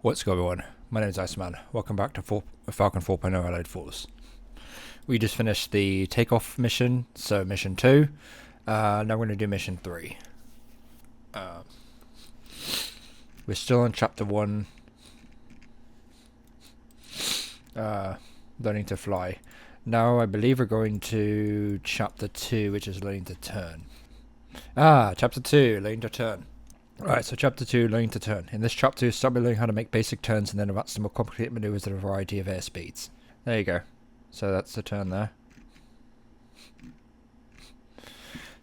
What's going on? My name is Iceman. Welcome back to Falcon 4.0 Allied Force. We just finished the takeoff mission, so mission 2. Now we're going to do mission 3. We're still on chapter 1, learning to fly. Now I believe we're going to chapter 2, which is learning to turn. Chapter 2, learning to turn. Alright, so chapter 2, learning to turn. In this chapter, you start by learning how to make basic turns and then advance to more complicated maneuvers at a variety of airspeeds. There you go. So that's the turn there.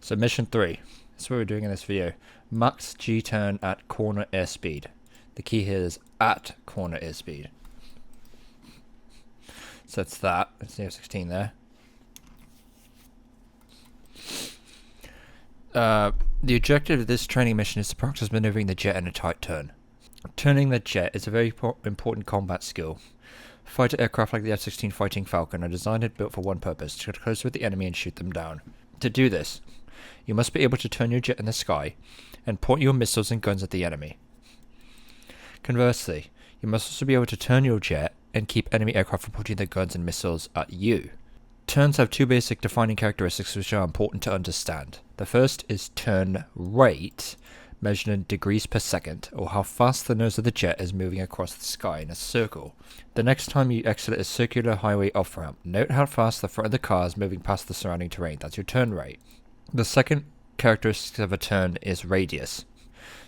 So mission 3. That's what we're doing in this video. Max G turn at corner airspeed. The key here is at corner airspeed. So that's that. That's the F-16 there. The objective of this training mission is to practice maneuvering the jet in a tight turn. Turning the jet is a very important combat skill. Fighter aircraft like the F-16 fighting Falcon are designed and built for one purpose: to get close with the enemy and shoot them down. To do this, you must be able to turn your jet in the sky and point your missiles and guns at the enemy. Conversely, you must also be able to turn your jet and keep enemy aircraft from pointing their guns and missiles at you. Turns have two basic defining characteristics which are important to understand. The first is turn rate, measured in degrees per second, or how fast the nose of the jet is moving across the sky in a circle. The next time you exit a circular highway off-ramp, note how fast the front of the car is moving past the surrounding terrain. That's your turn rate. The second characteristic of a turn is radius.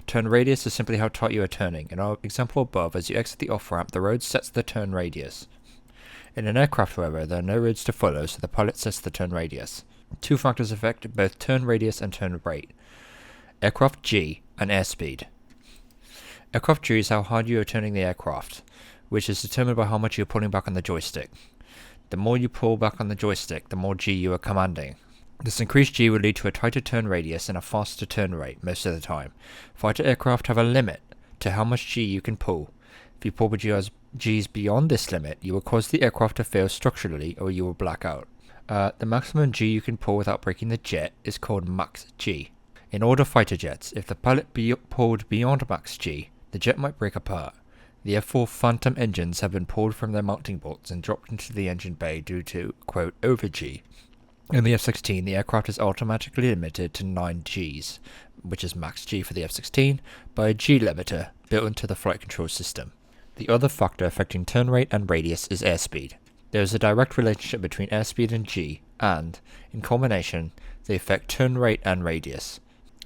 Turn radius is simply how tight you are turning. In our example above, as you exit the off-ramp, the road sets the turn radius. In an aircraft, however, there are no roads to follow, so the pilot sets the turn radius. Two factors affect both turn radius and turn rate: aircraft G and airspeed. Aircraft G is how hard you are turning the aircraft, which is determined by how much you are pulling back on the joystick. The more you pull back on the joystick, the more G you are commanding. This increased G will lead to a tighter turn radius and a faster turn rate most of the time. Fighter aircraft have a limit to how much G you can pull. If you pull G's beyond this limit, you will cause the aircraft to fail structurally, or you will black out. The maximum G you can pull without breaking the jet is called max G. In older fighter jets, if the pilot pulled beyond max G, the jet might break apart. The F-4 Phantom engines have been pulled from their mounting bolts and dropped into the engine bay due to, quote, over G. In the F-16, the aircraft is automatically limited to 9 Gs, which is max G for the F-16, by a G limiter built into the flight control system. The other factor affecting turn rate and radius is airspeed. There is a direct relationship between airspeed and G, and, in combination, they affect turn rate and radius.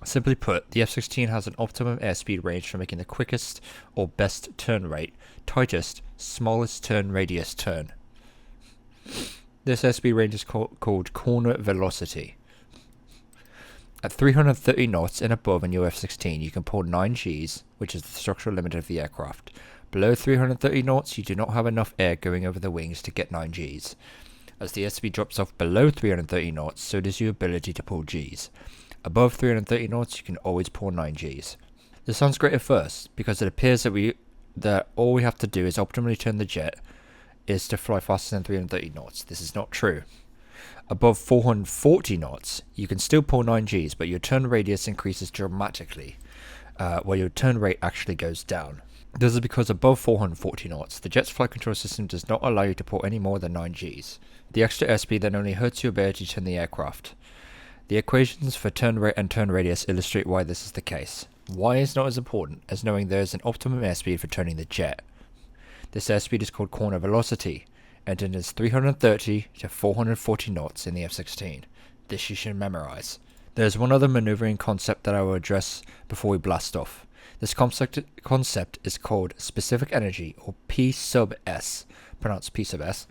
Simply put, the F-16 has an optimum airspeed range for making the quickest or best turn rate, tightest, smallest turn radius turn. This airspeed range is called corner velocity. At 330 knots and above in your F-16, you can pull 9 Gs, which is the structural limit of the aircraft. Below 330 knots, you do not have enough air going over the wings to get 9 Gs. As the airspeed drops off below 330 knots, so does your ability to pull Gs. Above 330 knots, you can always pull 9 Gs. This sounds great at first, because it appears that all we have to do is optimally turn the jet is to fly faster than 330 knots. This is not true. Above 440 knots, you can still pull 9 Gs, but your turn radius increases dramatically, while your turn rate actually goes down. This is because above 440 knots, the jet's flight control system does not allow you to pull any more than 9 Gs. The extra airspeed then only hurts your ability to turn the aircraft. The equations for turn rate and turn radius illustrate why this is the case. Y is not as important as knowing there is an optimum airspeed for turning the jet. This airspeed is called corner velocity, and it is 330 to 440 knots in the F-16. This you should memorize. There is one other maneuvering concept that I will address before we blast off. This concept is called specific energy, or P sub S, pronounced P sub S,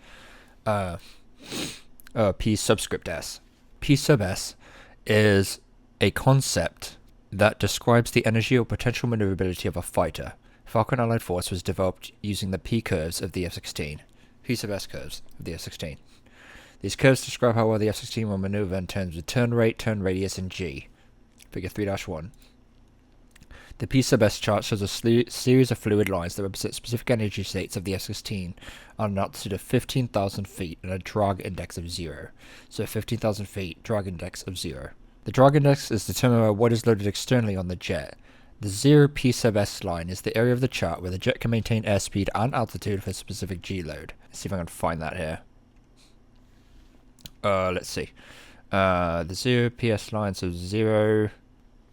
P subscript S. P sub S is a concept that describes the energy or potential maneuverability of a fighter. Falcon Allied Force was developed using the P curves of the F-16, P sub S curves of the F-16. These curves describe how well the F-16 will maneuver in terms of turn rate, turn radius, and G. Figure 3-1. The P sub S chart shows a series of fluid lines that represent specific energy states of the F-16 on an altitude of 15,000 feet and a drag index of 0. So 15,000 feet, drag index of 0. The drag index is determined by what is loaded externally on the jet, The 0 P sub S line is the area of the chart where the jet can maintain airspeed and altitude for a specific G load. Let's see if I can find that here. Let's see. The 0 PS line, so 0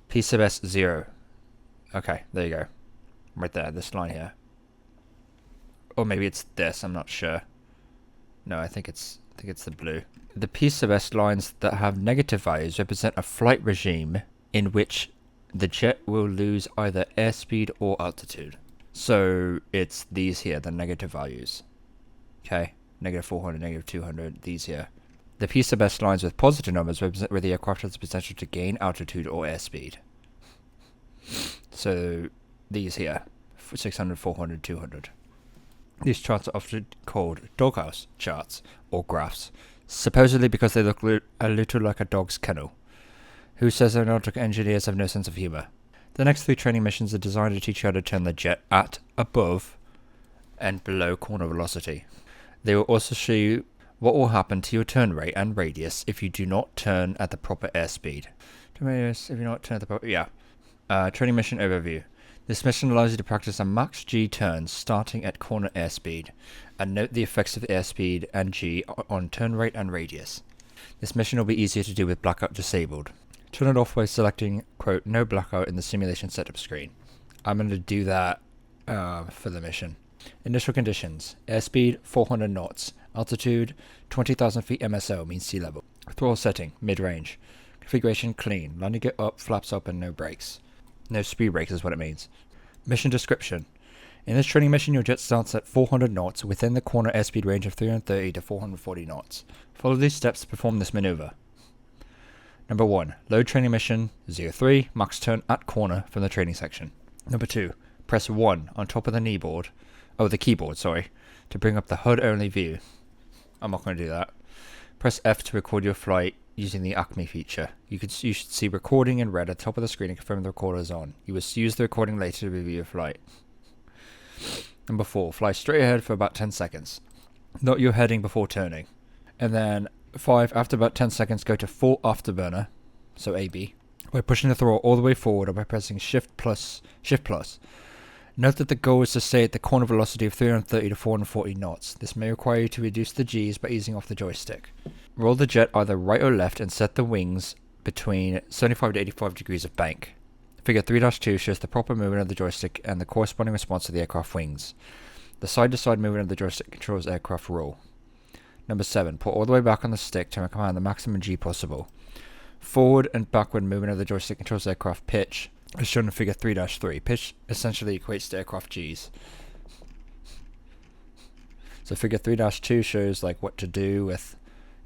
P sub S 0. Okay, there you go. Right there, this line here. Or maybe it's this, I'm not sure. No, I think it's the blue. The P sub S lines that have negative values represent a flight regime in which the jet will lose either airspeed or altitude. So it's these here, the negative values. Okay, negative 400, negative 200, these here. The P sub S lines with positive numbers represent where the aircraft has the potential to gain altitude or airspeed. So these here, 600, 400, 200. These charts are often called doghouse charts or graphs, supposedly because they look a little like a dog's kennel. Who says aeronautical engineers have no sense of humour? The next 3 training missions are designed to teach you how to turn the jet at, above, and below corner velocity. They will also show you what will happen to your turn rate and radius if you do not turn at the proper airspeed. If you not turn at the proper... training mission overview. This mission allows you to practice a max G turn starting at corner airspeed, and note the effects of airspeed and G on turn rate and radius. This mission will be easier to do with blackout disabled. Turn it off by selecting, quote, no blackout in the simulation setup screen. I'm going to do that for the mission. Initial conditions. Airspeed 400 knots. Altitude 20,000 feet MSO, means sea level. Throttle setting, mid-range. Configuration clean. Landing it up, flaps open, no brakes. No speed brakes is what it means. Mission description. In this training mission, your jet starts at 400 knots within the corner airspeed range of 330 to 440 knots. Follow these steps to perform this maneuver. Number 1. Load training mission 03, max turn at corner from the training section. Number 2. Press 1 on top of the keyboard, to bring up the HUD-only view. I'm not going to do that. Press F to record your flight using the Acme feature. You should see recording in red at the top of the screen and confirm the recorder is on. You will use the recording later to review your flight. Number 4. Fly straight ahead for about 10 seconds. Note your heading before turning. And then 5. After about 10 seconds, go to full afterburner, so AB, by pushing the throttle all the way forward or by pressing Shift plus. Note that the goal is to stay at the corner velocity of 330 to 440 knots. This may require you to reduce the G's by easing off the joystick. Roll the jet either right or left and set the wings between 75 to 85 degrees of bank. Figure 3-2 shows the proper movement of the joystick and the corresponding response to the aircraft wings. The side-to-side movement of the joystick controls aircraft roll. Number 7. Put all the way back on the stick to command the maximum G possible. Forward and backward movement of the joystick controls aircraft pitch, as shown in figure 3-3. Pitch essentially equates to aircraft Gs. So figure 3-2 shows like what to do with,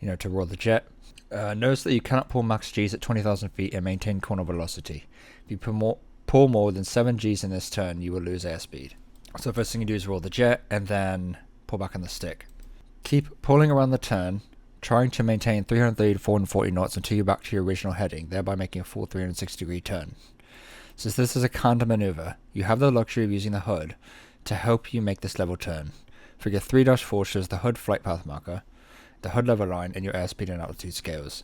to roll the jet. Notice that you cannot pull max Gs at 20,000 feet and maintain corner velocity. If you pull more than 7 Gs in this turn, you will lose airspeed. So the first thing you do is roll the jet and then pull back on the stick. Keep pulling around the turn, trying to maintain 330 to 440 knots until you're back to your original heading, thereby making a full 360 degree turn. Since this is a counter maneuver, you have the luxury of using the HUD to help you make this level turn. Figure 3-4 shows the HUD flight path marker, the HUD level line, and your airspeed and altitude scales.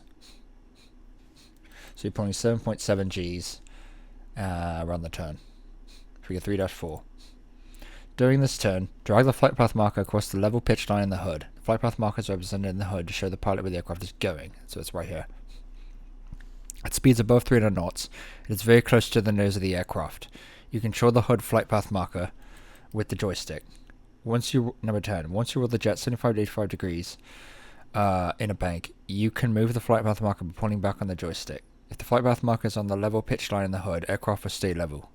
So you're pulling 7.7 Gs around the turn. Figure 3-4. During this turn, drag the flight path marker across the level pitch line in the HUD. The flight path marker is represented in the HUD to show the pilot where the aircraft is going, so it's right here. At speeds above 300 knots, it is very close to the nose of the aircraft. You control the HUD flight path marker with the joystick. Number 10. Once you roll the jet 75 to 85 degrees in a bank, you can move the flight path marker by pulling back on the joystick. If the flight path marker is on the level pitch line in the HUD, aircraft will stay level.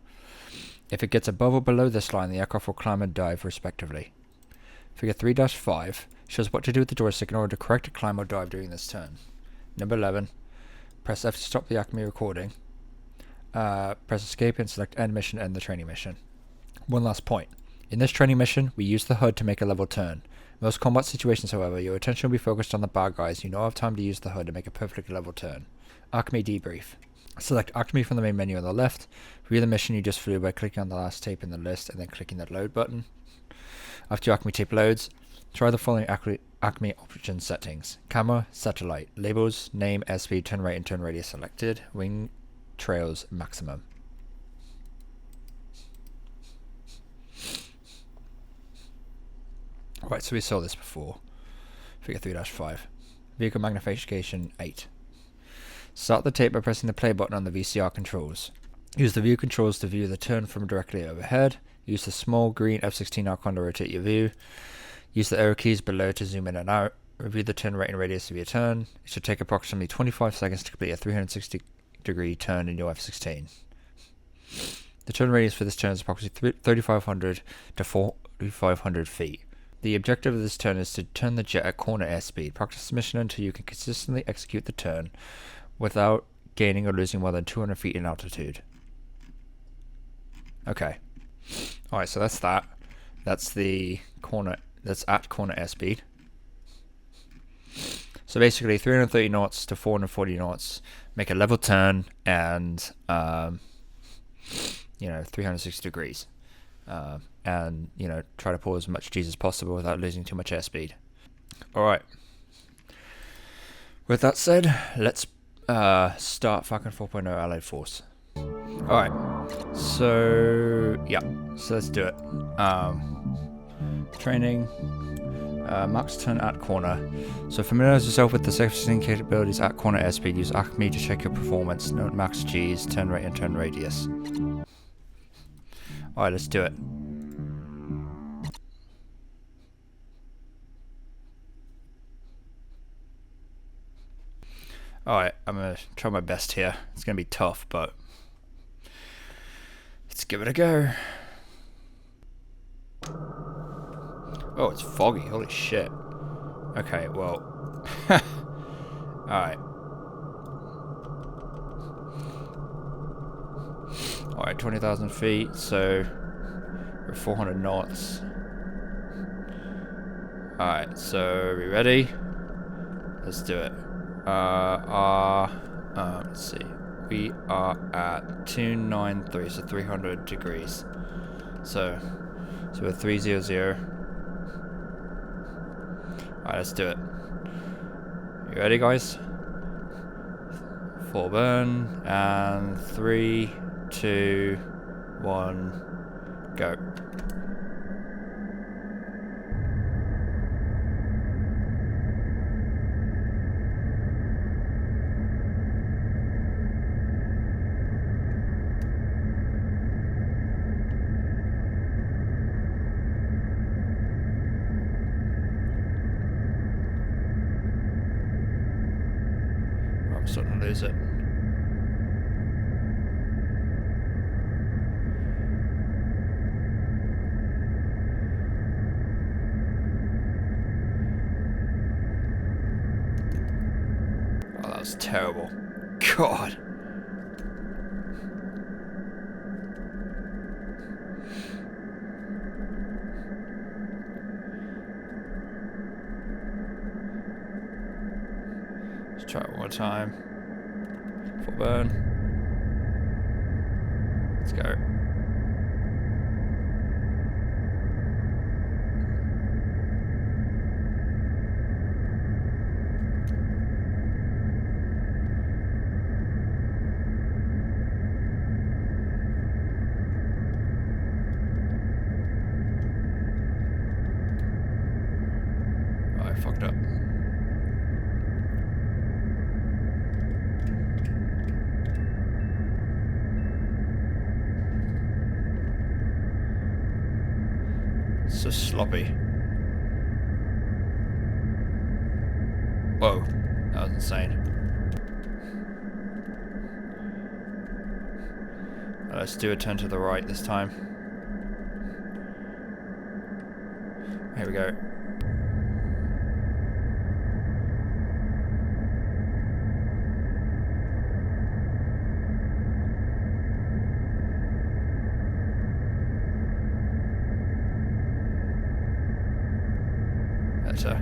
If it gets above or below this line, the aircraft will climb and dive respectively. Figure 3-5 shows what to do with the joystick in order to correct a climb or dive during this turn. Number 11. Press F to stop the Acme recording. Press escape and select end mission and end the training mission. One last point. In this training mission, we use the HUD to make a level turn. In most combat situations, however, your attention will be focused on the bad guys. You don't have time to use the HUD to make a perfectly level turn. Acme debrief. Select Acme from the main menu on the left. View the mission you just flew by clicking on the last tape in the list and then clicking the load button. After your Acme tape loads, try the following Acme option settings. Camera, satellite, labels, name, airspeed, turn rate, and turn radius selected. Wing trails maximum. Right, so we saw this before. Figure 3-5. Vehicle magnification 8. Start the tape by pressing the play button on the VCR controls. Use the view controls to view the turn from directly overhead. Use the small green F16 icon to rotate your view. Use the arrow keys below to zoom in and out. Review the turn rate and radius of your turn. It should take approximately 25 seconds to complete a 360-degree turn in your F16. The turn radius for this turn is approximately 3,500 to 4,500 feet. The objective of this turn is to turn the jet at corner airspeed. Practice the mission until you can consistently execute the turn without gaining or losing more than 200 feet in altitude. Okay. Alright, so that's that. That's the corner, that's at corner airspeed. So basically 330 knots to 440 knots, make a level turn and, 360 degrees. And, try to pull as much G's as possible without losing too much airspeed. Alright. With that said, let's start Falcon 4.0 Allied Force. Alright. So, yeah. So let's do it. Training. Max turn at corner. So familiarize yourself with the F-16 capabilities at corner airspeed. Use Acme to check your performance. Note max G's, turn rate and turn radius. Alright, let's do it. Alright, I'm going to try my best here. It's going to be tough, but let's give it a go. Oh, it's foggy. Holy shit. Okay, well. Alright. Alright, 20,000 feet, so we're 400 knots. Alright, so are we ready? Let's do it. Let's see. We are at 293, so 300 degrees. So we're 300. Alright, let's do it. You ready, guys? Full burn, and 3, 2, 1, go. I'm starting to lose it. Oh, that was terrible. God. Let's try it one more time. Full burn. Let's go. Oh, I fucked up. So sloppy. Whoa, that was insane. Let's do a turn to the right this time. Here we go. Better.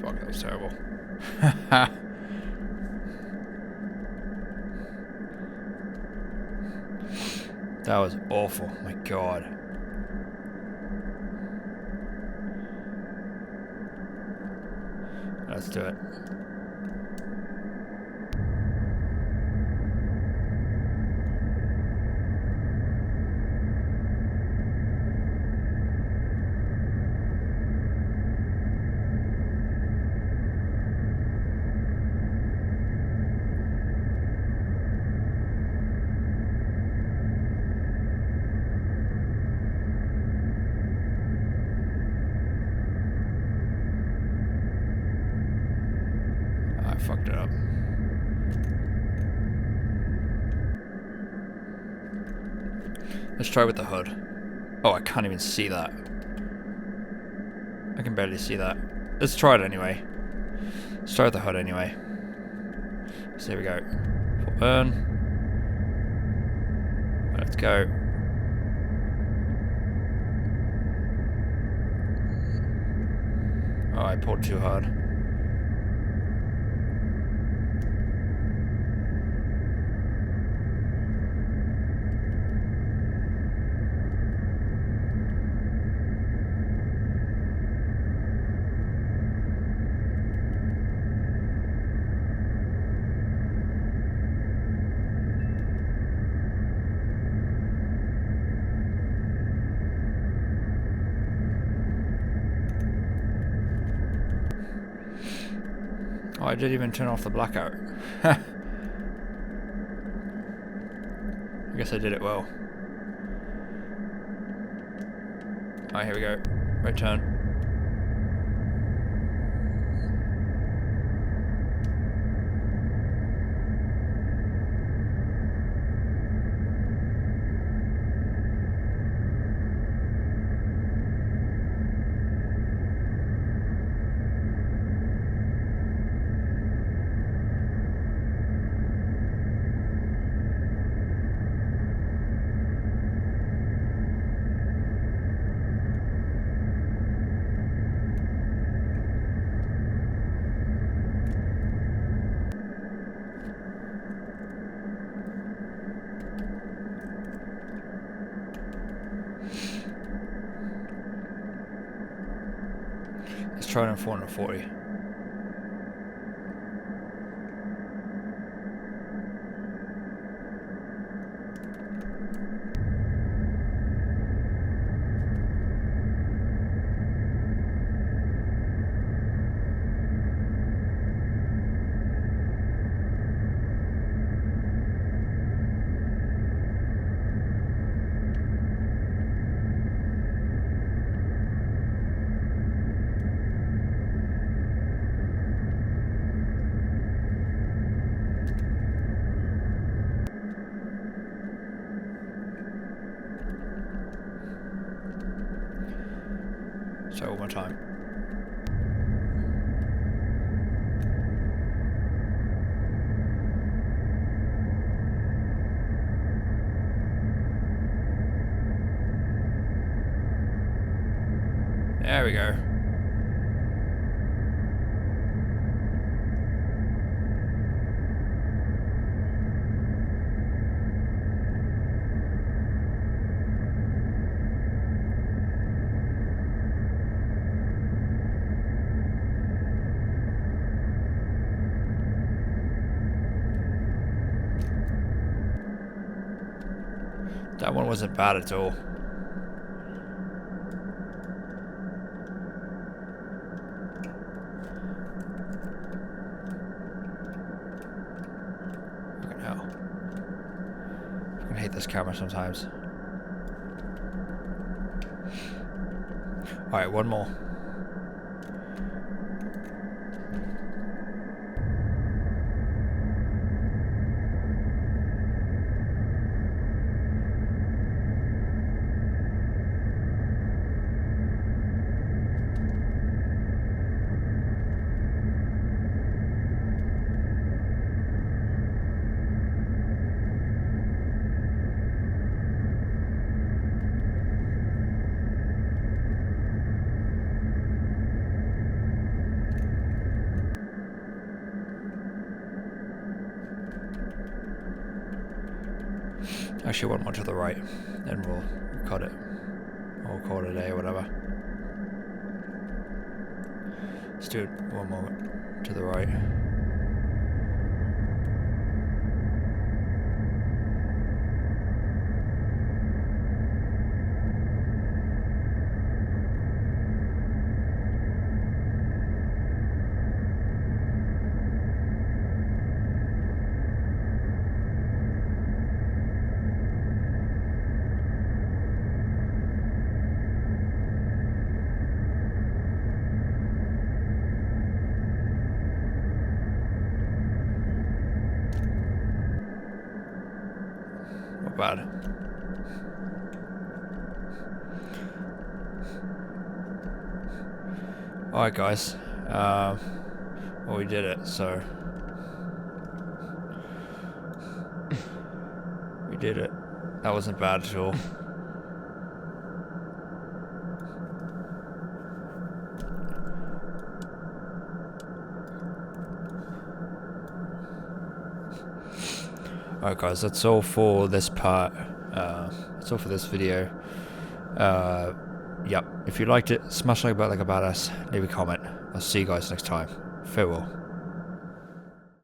Fuck, that was terrible. That was awful. My God. Let's do it. I fucked it up. Let's try with the hood. Oh, I can't even see that. I can barely see that. Let's try it anyway. Let's try with the hood anyway. So here we go. Full burn. Let's go. Oh, I pulled too hard. Oh, I didn't even turn off the blackout. I guess I did it well. Alright, here we go. Right turn. Let's try it on 440. So one more time. There we go. That one wasn't bad at all. Fucking hell. I fucking hate this camera sometimes. Alright, one more. Actually, one more to the right, and we'll cut it. Or call it a day or whatever. Let's do it one more to the right. Not bad. Alright guys, well we did it, so we did it. That wasn't bad at all. Alright guys, that's all for this part. That's all for this video. Yep, if you liked it, smash like a badass, leave a comment. I'll see you guys next time. Farewell.